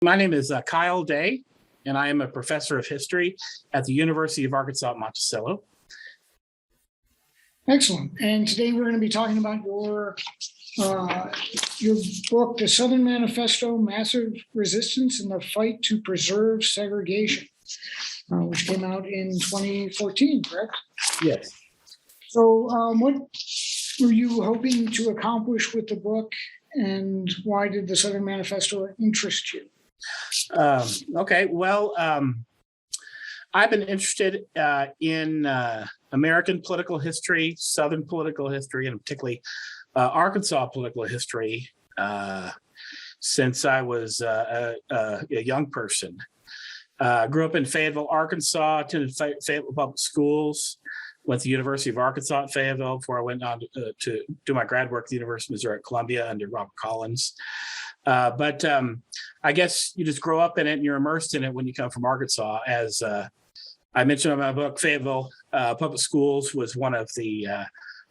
My name is Kyle Day, and I am a professor of history at the University of Arkansas at Monticello. Excellent. And today we're going to be talking about your book, The Southern Manifesto, Massive Resistance in the Fight to Preserve Segregation, which came out in 2014, correct? Yes. So what were you hoping to accomplish with the book, and why did the Southern Manifesto interest you? Okay, well, I've been interested in American political history, Southern political history, and particularly Arkansas political history since I was a young person. Grew up in Fayetteville, Arkansas, attended Fayetteville Public Schools, went to the University of Arkansas at Fayetteville before I went on to do my grad work at the University of Missouri at Columbia under Robert Collins. But I guess you just grow up in it and you're immersed in it when you come from Arkansas. As I mentioned in my book, Fayetteville Public Schools was one of the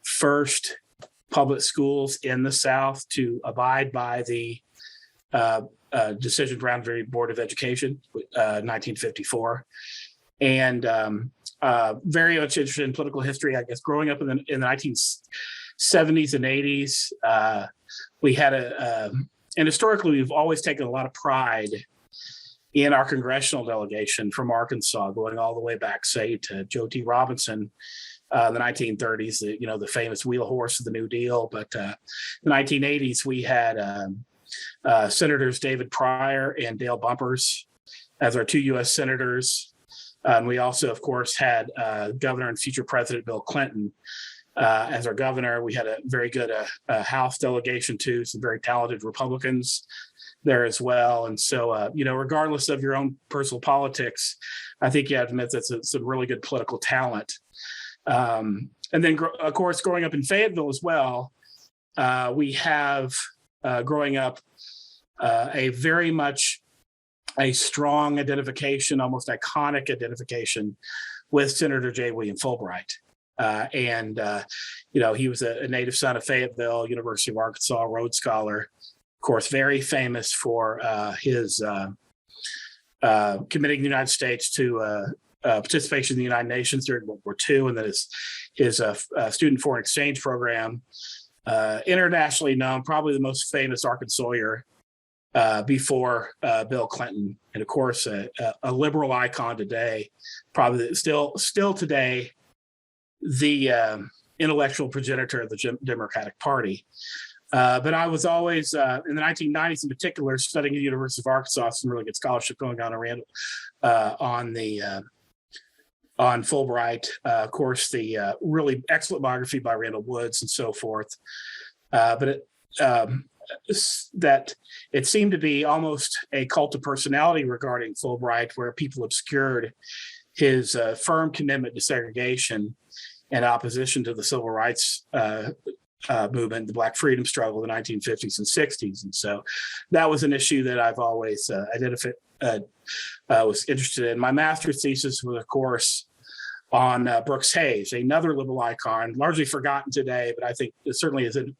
first public schools in the South to abide by the decision Boundary Board of Education, 1954. And very much interested in political history, I guess, growing up in the 1970s and 80s. We had and historically, we've always taken a lot of pride in our congressional delegation from Arkansas, going all the way back, say, to Joe T. Robinson, the 1930s, the famous wheel horse of the New Deal. But the 1980s, we had Senators David Pryor and Dale Bumpers as our two U.S. senators. And we also, of course, had Governor and future President Bill Clinton as our governor. We had a very good House delegation, too, some very talented Republicans there as well. And so, regardless of your own personal politics, I think you have to admit that's some really good political talent. And then, of course, growing up in Fayetteville as well, we have, growing up, a very much a strong identification, almost iconic identification with Senator J. William Fulbright. He was a native son of Fayetteville, University of Arkansas, Rhodes Scholar, of course, very famous for his committing the United States to participation in the United Nations during World War II, and then his student foreign exchange program, internationally known, probably the most famous Arkansasier before Bill Clinton, and of course, a liberal icon today, probably still today, the intellectual progenitor of the Democratic Party. But I was always, in the 1990s in particular, studying at the University of Arkansas, some really good scholarship going on around on Fulbright. Of course, the really excellent biography by Randall Woods and so forth. But that it seemed to be almost a cult of personality regarding Fulbright, where people obscured his firm commitment to segregation and opposition to the civil rights movement, the Black freedom struggle in the 1950s and 60s. And so that was an issue that I've always was interested in. My master's thesis was, of course, on Brooks Hayes, another liberal icon, largely forgotten today, but I think it certainly is in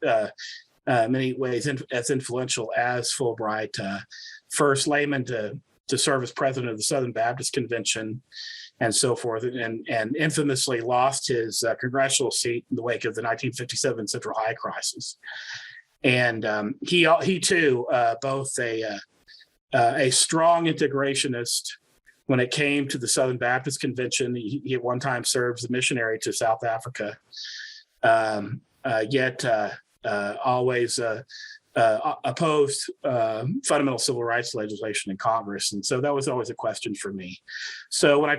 many ways as influential as Fulbright, first layman to serve as president of the Southern Baptist Convention and so forth, and infamously lost his congressional seat in the wake of the 1957 Central High crisis. And he too, both a strong integrationist when it came to the Southern Baptist Convention. He at one time served as a missionary to South Africa, yet always opposed fundamental civil rights legislation in Congress. And so that was always a question for me. So when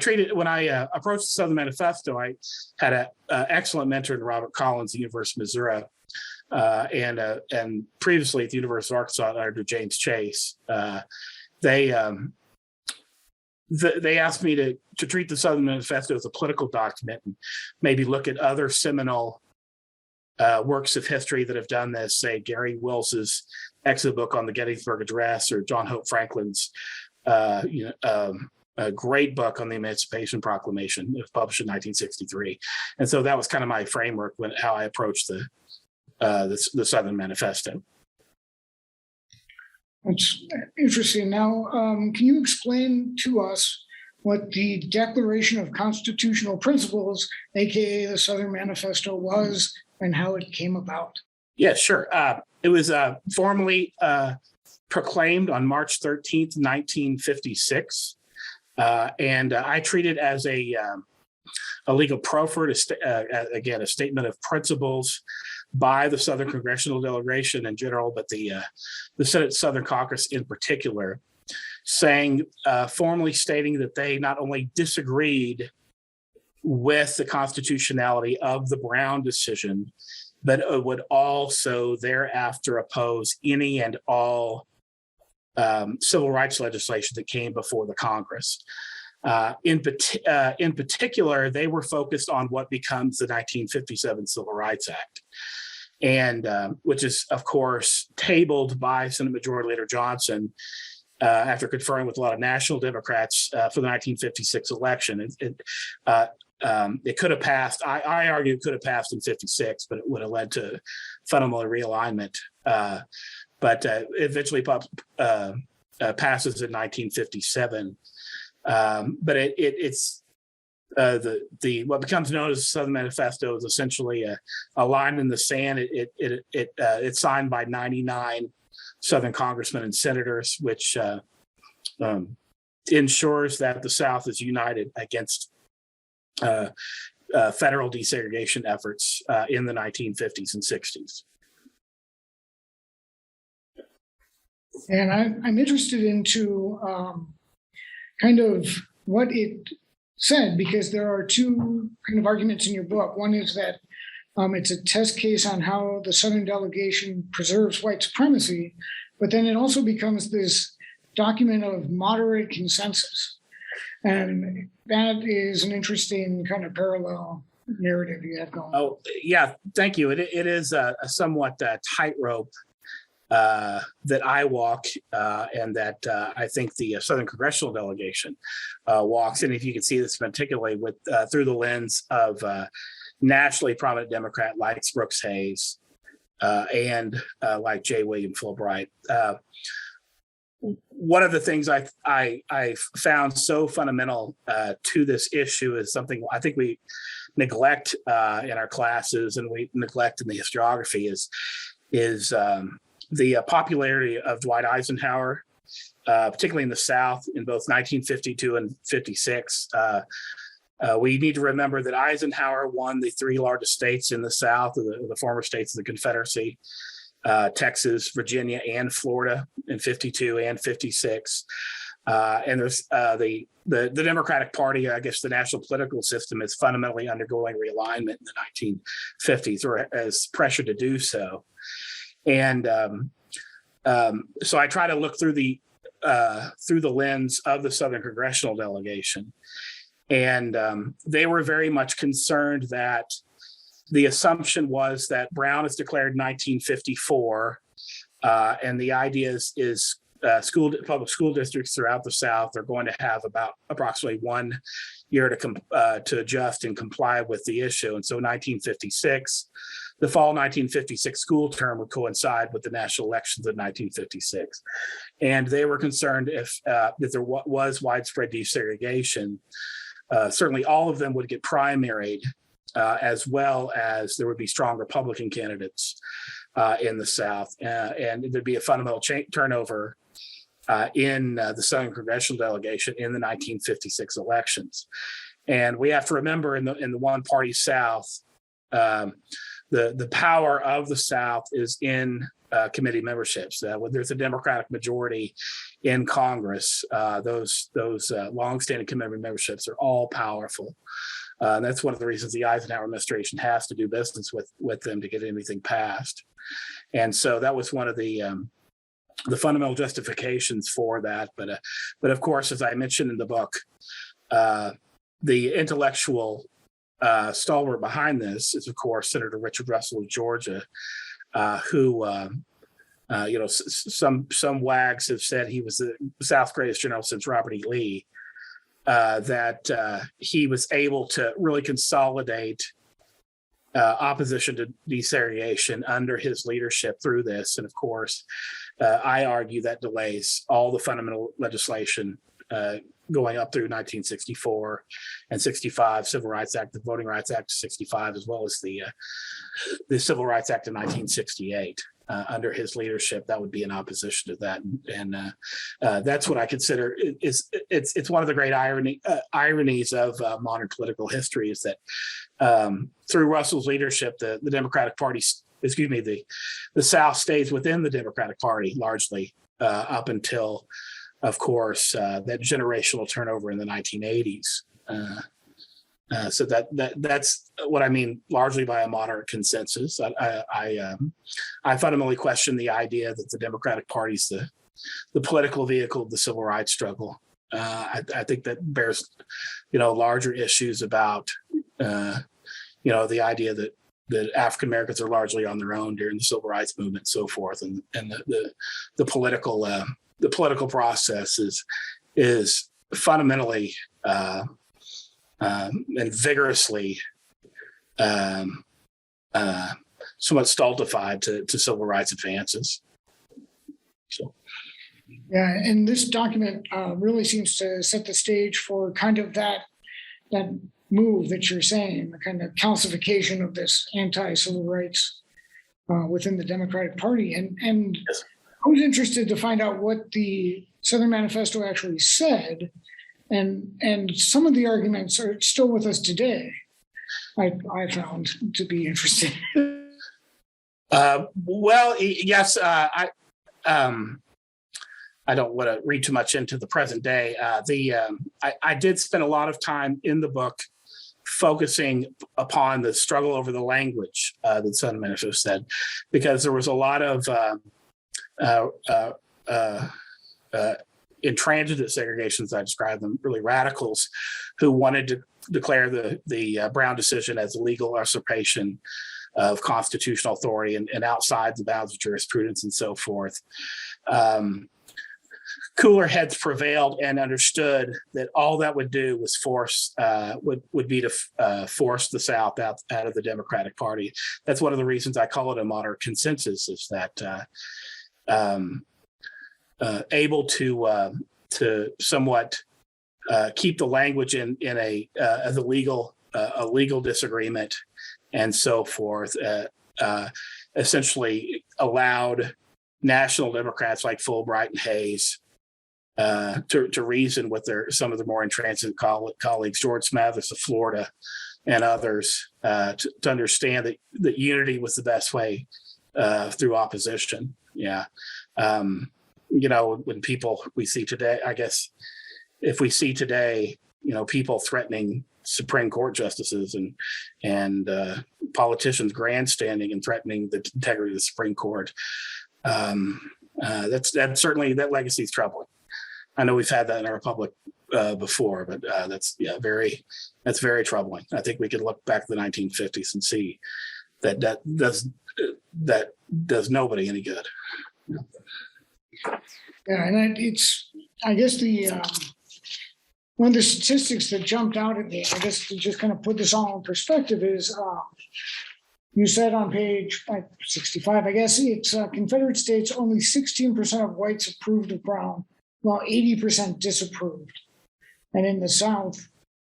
I approached the Southern Manifesto, I had an excellent mentor in Robert Collins, the University of Missouri, and previously at the University of Arkansas under James Chase. They asked me to treat the Southern Manifesto as a political document and maybe look at other seminal works of history that have done this, say Gary Wills's exit book on the Gettysburg Address, or John Hope Franklin's a great book on the Emancipation Proclamation. It was published in 1963. And so that was kind of my framework how I approached the Southern Manifesto. That's interesting. Now, can you explain to us what the Declaration of Constitutional Principles, aka the Southern Manifesto, was and how it came about? Yeah, sure. It was formally proclaimed on March 13th, 1956. And I treat it as a legal proffer, again, a statement of principles by the Southern Congressional Delegation in general, but the Senate Southern Caucus in particular, saying, formally stating that they not only disagreed with the constitutionality of the Brown decision, but would also thereafter oppose any and all civil rights legislation that came before the Congress. In particular, they were focused on what becomes the 1957 Civil Rights Act, and which is, of course, tabled by Senate Majority Leader Johnson after conferring with a lot of national Democrats for the 1956 election. It could have passed. I argue it could have passed in 56, but it would have led to fundamental realignment. But eventually passes in 1957. But it's what becomes known as the Southern Manifesto is essentially a line in the sand. It's signed by 99 Southern congressmen and senators, which ensures that the South is united against federal desegregation efforts in the 1950s and 60s. And I'm interested into kind of what it said, because there are two kind of arguments in your book. One is that it's a test case on how the Southern delegation preserves white supremacy, but then it also becomes this document of moderate consensus. And that is an interesting kind of parallel narrative you have going. Oh, yeah, thank you. It is a somewhat tightrope that I walk and that I think the Southern Congressional Delegation walks. And if you can see this particularly with through the lens of nationally prominent Democrat like Brooks Hayes and like J. William Fulbright. One of the things I found so fundamental to this issue is something I think we neglect in our classes and we neglect in the historiography is the popularity of Dwight Eisenhower, particularly in the South in both 1952 and 56. We need to remember that Eisenhower won the three largest states in the South, the former states of the Confederacy, Texas, Virginia, and Florida in 52 and 56. And there's the Democratic Party, I guess the national political system is fundamentally undergoing realignment in the 1950s, or as pressured to do so. And so I try to look through the lens of the Southern Congressional Delegation. And they were very much concerned that the assumption was that Brown is declared in 1954. And the idea is public school districts throughout the South are going to have about approximately 1 year to adjust and comply with the issue. And so 1956, the fall 1956 school term would coincide with the national elections of 1956. And they were concerned if there was widespread desegregation, certainly all of them would get primaried, as well as there would be strong Republican candidates in the South. And there'd be a fundamental turnover in the Southern Congressional Delegation in the 1956 elections. And we have to remember in the one-party South, the power of the South is in committee memberships. When there's a Democratic majority in Congress, those longstanding committee memberships are all powerful. And that's one of the reasons the Eisenhower administration has to do business with them to get anything passed. And so that was one of the fundamental justifications for that. But of course, as I mentioned in the book, the intellectual stalwart behind this is, of course, Senator Richard Russell of Georgia, who, some wags have said he was the South's greatest general since Robert E. Lee, that he was able to really consolidate opposition to desegregation under his leadership through this. And of course, I argue that delays all the fundamental legislation going up through 1964 and 65, Civil Rights Act, the Voting Rights Act of 65, as well as the Civil Rights Act of 1968. Under his leadership, that would be in opposition to that, and that's what I consider it's one of the great ironies of modern political history is that through Russell's leadership, the Democratic Party, the South stays within the Democratic Party largely up until, of course, that generational turnover in the 1980s. So that's what I mean largely by a moderate consensus. I fundamentally question the idea that the Democratic Party is the political vehicle of the civil rights struggle. I think that bears, larger issues about, the idea that African Americans are largely on their own during the civil rights movement and so forth, and the political process is fundamentally and vigorously somewhat stultified to civil rights advances. So. Yeah, and this document really seems to set the stage for kind of that move that you're saying, the kind of calcification of this anti-civil rights within the Democratic Party. And yes. I was interested to find out what the Southern Manifesto actually said. And some of the arguments are still with us today. I found to be interesting. Well, yes, I don't want to read too much into the present day. I did spend a lot of time in the book focusing upon the struggle over the language that Southern Manifesto said, because there was a lot of intransigent segregation, as I described them, really radicals who wanted to declare the Brown decision as a legal usurpation of constitutional authority and outside the bounds of jurisprudence and so forth. Cooler heads prevailed and understood that all that would do was force the South out of the Democratic Party. That's one of the reasons I call it a moderate consensus, is that able to somewhat keep the language in as a legal disagreement and so forth, essentially allowed national Democrats like Fulbright and Hayes to reason with some of the more intransigent colleagues, George Smathers of Florida and others, to understand that unity was the best way through opposition. Yeah. When we see today, I guess, if we see today, people threatening Supreme Court justices and politicians grandstanding and threatening the integrity of the Supreme Court, that's certainly, that legacy is troubling. I know we've had that in our republic before, but that's very troubling. I think we could look back to the 1950s and see that does nobody any good. Yeah, and I guess one of the statistics that jumped out at me, I guess to just kind of put this all in perspective, is you said on page 65, I guess it's Confederate states, only 16% of whites approved of Brown, while 80% disapproved. And in the South,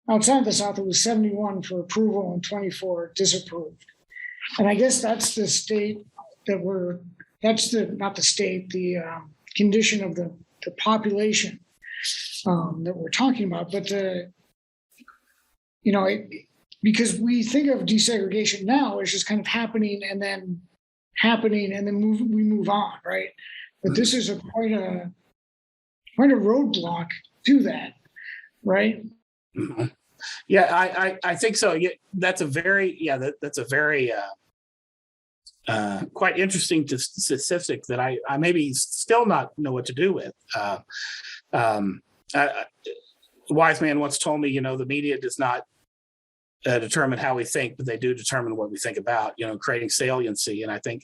outside the South, it was 71 for approval and 24 disapproved. And I guess that's the state that the condition of the population that we're talking about. But because we think of desegregation now as just kind of happening and then we move on, right? But this is quite a roadblock to that, right? Mm-hmm. Yeah, I think so. Yeah, that's a very quite interesting statistic that I maybe still not know what to do with. A wise man once told me, the media does not determine how we think, but they do determine what we think about, creating saliency. And I think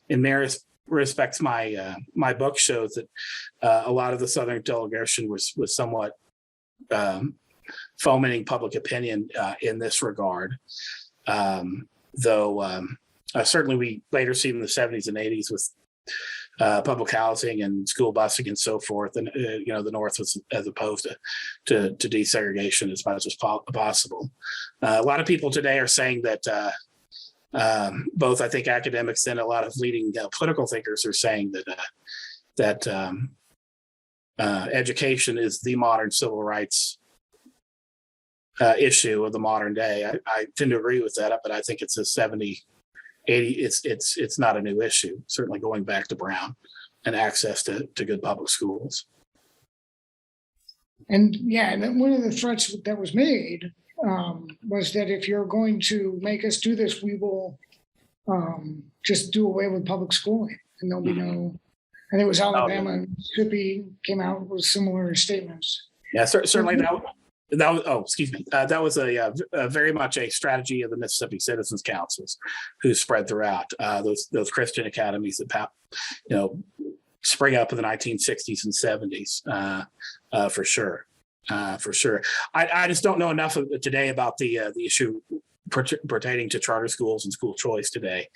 in many respects, my book shows that a lot of the Southern delegation was somewhat fomenting public opinion in this regard. though certainly we later see in the 70s and 80s with public housing and school busing and so forth, and the North was as opposed to desegregation as much as possible. A lot of people today are saying that both, I think, academics and a lot of leading political thinkers are saying that education is the modern civil rights issue of the modern day. I tend to agree with that, but I think it's a 70, 80. It's not a new issue. Certainly going back to Brown and access to good public schools. And one of the threats that was made was that if you're going to make us do this, we will just do away with public schooling, and there'll be no. I think it was Alabama and Mississippi came out with similar statements. Yeah, certainly that was. Oh, excuse me. That was a very much a strategy of the Mississippi Citizens Councils, who spread throughout those Christian academies that spring up in the 1960s and 70s, for sure. For sure. I just don't know enough today about the issue pertaining to charter schools and school choice today.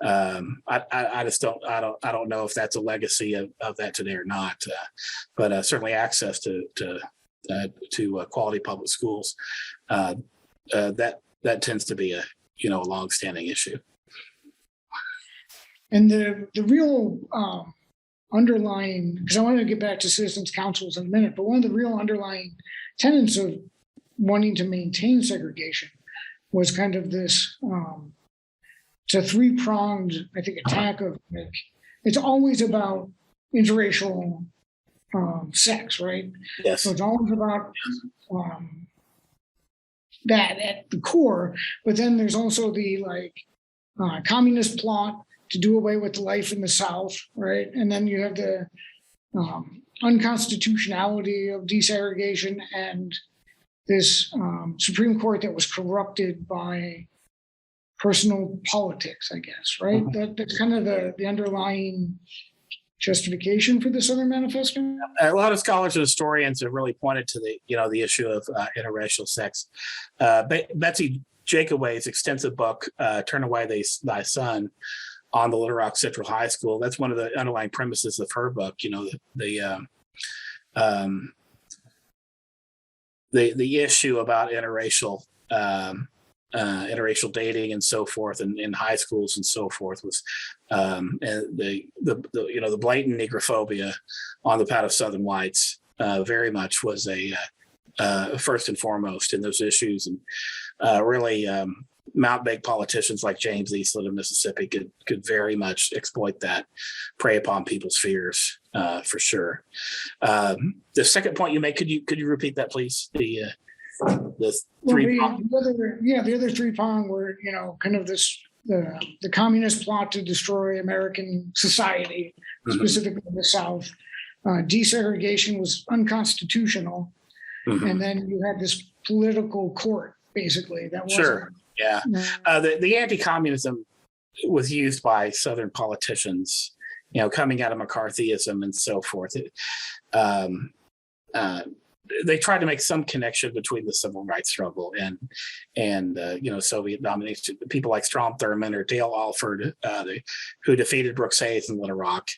I just don't know if that's a legacy of that today or not. But certainly access to quality public schools, that tends to be a longstanding issue. And the real underlying, because I wanted to get back to citizens councils in a minute, but one of the real underlying tenets of wanting to maintain segregation was kind of this, it's a three-pronged, I think, attack of, like, it's always about interracial sex, right? Yes. So it's always about that at the core, but then there's also the communist plot to do away with life in the South, right? And then you have the unconstitutionality of desegregation and this Supreme Court that was corrupted by personal politics, I guess, right? That's kind of the underlying justification for the Southern Manifesto. A lot of scholars and historians have really pointed to the issue of interracial sex. Betsy Jacobway's extensive book, "Turn Away Thy Son," on the Little Rock Central High School. That's one of the underlying premises of her book. The issue about interracial dating and so forth in high schools and so forth was and the blatant negrophobia on the part of Southern whites very much was a first and foremost in those issues, and really mountebank politicians like James Eastland of Mississippi could very much exploit that, prey upon people's fears, for sure. The second point you make, could you repeat that, please? The other three-prong were, kind of this, the communist plot to destroy American society, specifically the South. Desegregation was unconstitutional. And then you had this political court, basically, that wasn't. Sure. Yeah. The anti-communism was used by Southern politicians, coming out of McCarthyism and so forth. They tried to make some connection between the civil rights struggle and Soviet domination. People like Strom Thurmond or Dale Alford, who defeated Brooks Hayes in Little Rock.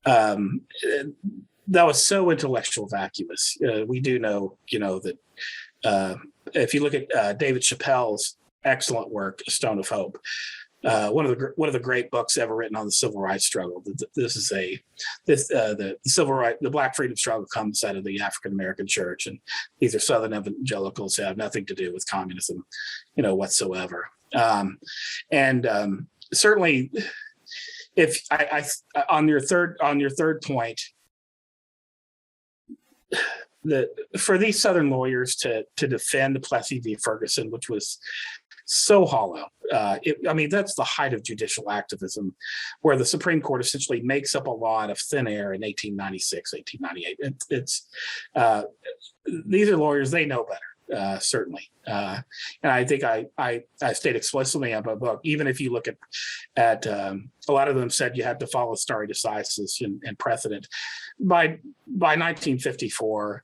That was so intellectual vacuous. We do know, that if you look at David Chappelle's excellent work, A Stone of Hope, one of the great books ever written on the civil rights struggle. The Black freedom struggle comes out of the African American church, and these are Southern evangelicals who have nothing to do with communism, whatsoever. Certainly, if I on your third point, for these Southern lawyers to defend Plessy v. Ferguson, which was so hollow. That's the height of judicial activism, where the Supreme Court essentially makes up a law out of thin air in 1896, 1898. These are lawyers, they know better, certainly. And I think I state explicitly in my book, even if you look at a lot of them said you had to follow stare decisis and precedent. By 1954,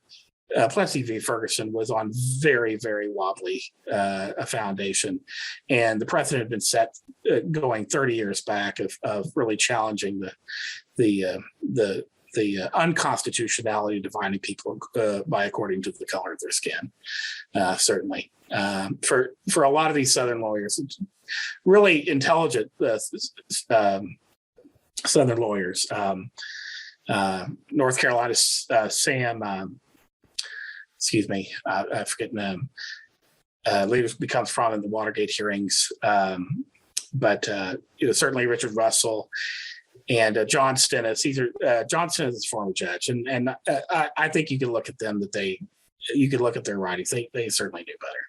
Plessy v. Ferguson was on very, very wobbly a foundation, and the precedent had been set going 30 years back of really challenging the unconstitutionality of defining people by according to the color of their skin. Certainly, for a lot of these Southern lawyers, really intelligent Southern lawyers, North Carolina's Sam. I forget the later becomes prominent in the Watergate hearings, but certainly Richard Russell and John Stennis. John Stennis is a former judge, and I think you can look at them you could look at their writings. They certainly do better.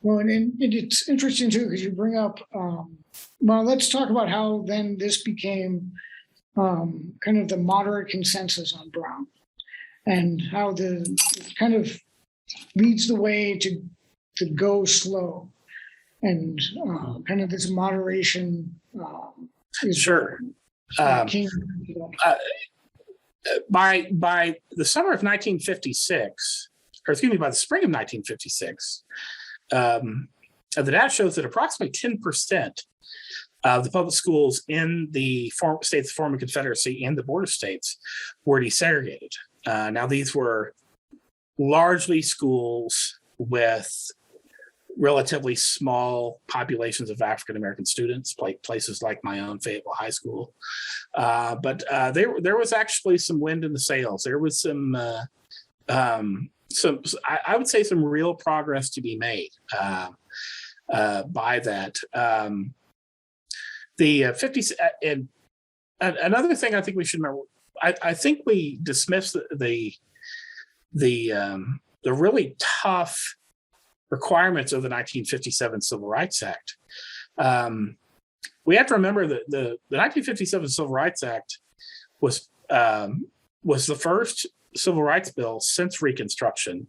Well, and it's interesting too because you bring up. Well, let's talk about how then this became kind of the moderate consensus on Brown, and how it kind of leads the way to go slow, and kind of this moderation. Sure. By the summer of 1956, or excuse me, by the spring of 1956, the data shows that approximately 10% of the public schools in the states of the former Confederacy and the border states were desegregated. Now, these were largely schools with relatively small populations of African American students, like places like my own Fayetteville High School. But there was actually some wind in the sails. There was some I would say some real progress to be made by that. The 50s, and another thing I think we should remember. I think we dismiss the really tough requirements of the 1957 Civil Rights Act. We have to remember that the 1957 Civil Rights Act was the first civil rights bill since Reconstruction.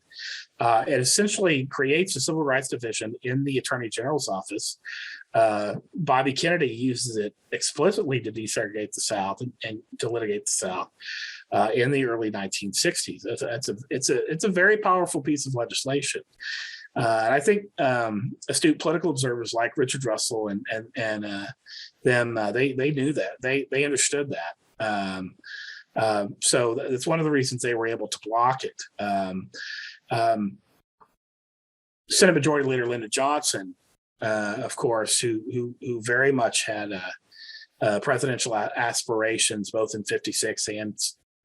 It essentially creates a civil rights division in the Attorney General's office. Bobby Kennedy uses it explicitly to desegregate the South and to litigate the South in the early 1960s. It's a very powerful piece of legislation. And I think astute political observers like Richard Russell and them, they knew that. They understood that. So that's one of the reasons they were able to block it. Senate Majority Leader Lyndon Johnson, of course, who very much had presidential aspirations, both in '56 and,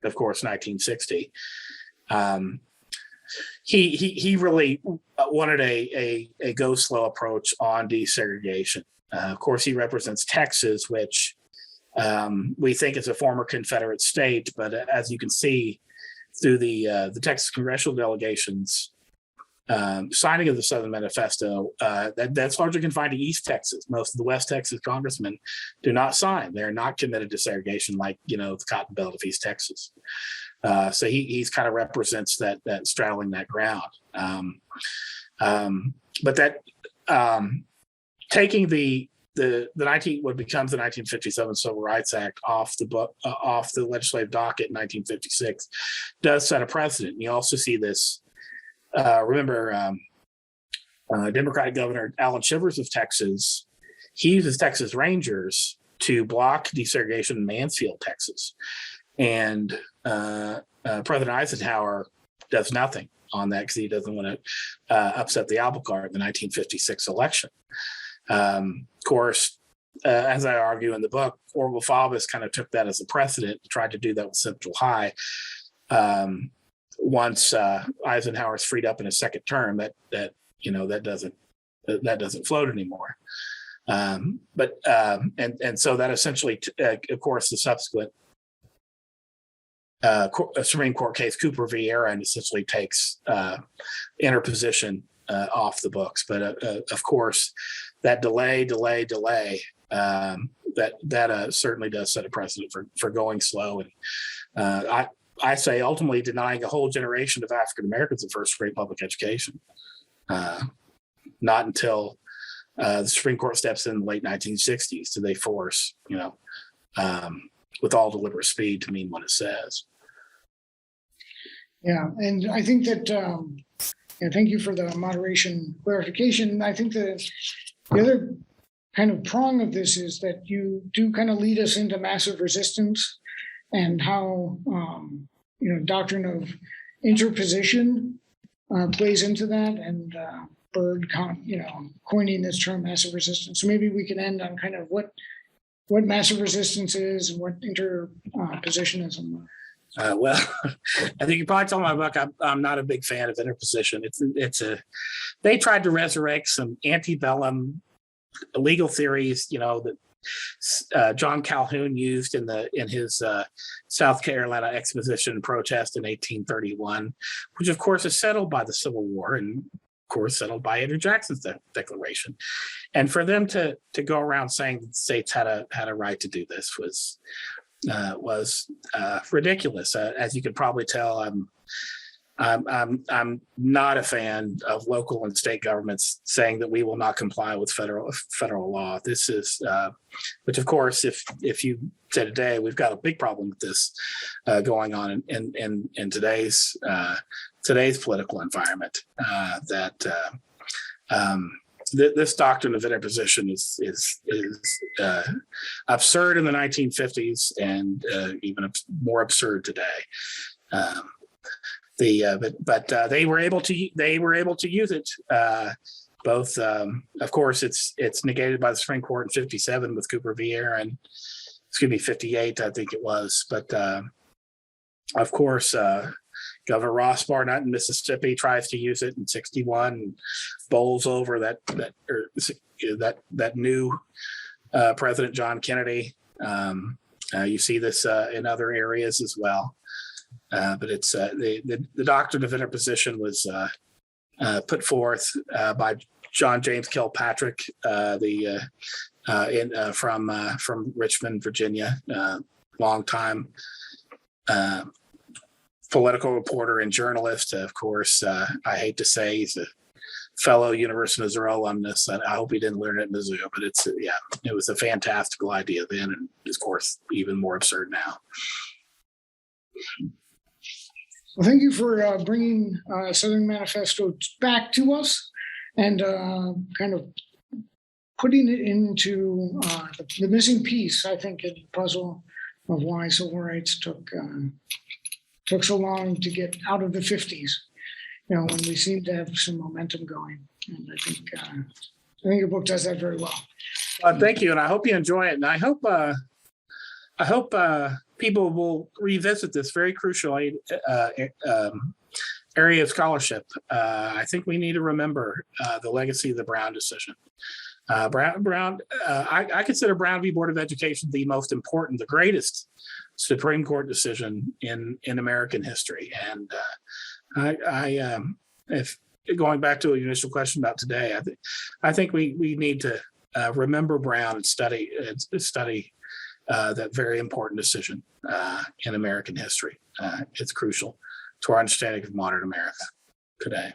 of course, 1960. He really wanted a go slow approach on desegregation. Of course, he represents Texas, which we think is a former Confederate state, but as you can see through the Texas congressional delegations signing of the Southern Manifesto, that's largely confined to East Texas. Most of the West Texas congressmen do not sign. They're not committed to segregation like, the Cotton Belt of East Texas. So he's kind of represents that straddling that ground. But that taking what becomes the 1957 Civil Rights Act off the legislative docket in 1956 does set a precedent. And you also see this. Remember, Democratic Governor Alan Shivers of Texas, he uses Texas Rangers to block desegregation in Mansfield, Texas. And President Eisenhower does nothing on that because he doesn't want to upset the apple cart in the 1956 election. Of course, as I argue in the book, Orville Faubus kind of took that as a precedent, tried to do that with Central High. Once Eisenhower's freed up in a second term, that doesn't float anymore. But so that essentially, of course, the subsequent Supreme Court case Cooper v. Aaron essentially takes interposition off the books. But of course, that delay, that certainly does set a precedent for going slow. And I say ultimately denying a whole generation of African Americans the first grade public education. Not until the Supreme Court steps in the late 1960s do they force, with all deliberate speed to mean what it says. Yeah, and I think that, thank you for the moderation clarification. I think the other kind of prong of this is that you do kind of lead us into massive resistance and how, doctrine of interposition plays into that, and Bird, coining this term massive resistance. So maybe we can end on kind of what massive resistance is and what interpositionism. Well, I think you probably told my book I'm not a big fan of interposition. They tried to resurrect some antebellum legal theories, that John Calhoun used in his South Carolina Exposition protest in 1831, which of course is settled by the Civil War and of course settled by Andrew Jackson's declaration. And for them to go around saying that the states had a right to do this was ridiculous. As you could probably tell, I'm not a fan of local and state governments saying that we will not comply with federal law. This is, which of course, if you say today, we've got a big problem with this going on in today's political environment. This doctrine of interposition is absurd in the 1950s and even more absurd today. But they were able to use it. Both, of course, it's negated by the Supreme Court in '57 with Cooper v. Aaron. 58, I think it was. But of course, Governor Ross Barnett in Mississippi tries to use it in '61 and bowls over that new President John Kennedy. You see this in other areas as well. But it's the doctrine of interposition was put forth by John James Kilpatrick, from Richmond, Virginia, long time political reporter and journalist. Of course, I hate to say he's a fellow University of Missouri alumnus. I hope he didn't learn it in Mizzou, but it was a fantastical idea then, and of course even more absurd now. Well, thank you for bringing Southern Manifesto back to us and kind of putting it into the missing piece, I think, in the puzzle of why civil rights took so long to get out of the 50s, when we seem to have some momentum going. And I think your book does that very well. Thank you, and I hope you enjoy it. And I hope people will revisit this very crucial area of scholarship. I think we need to remember the legacy of the Brown decision. I consider Brown v. Board of Education the most important, the greatest Supreme Court decision in American history. And if going back to your initial question about today, I think we need to remember Brown and study that very important decision in American history. It's crucial to our understanding of modern America today.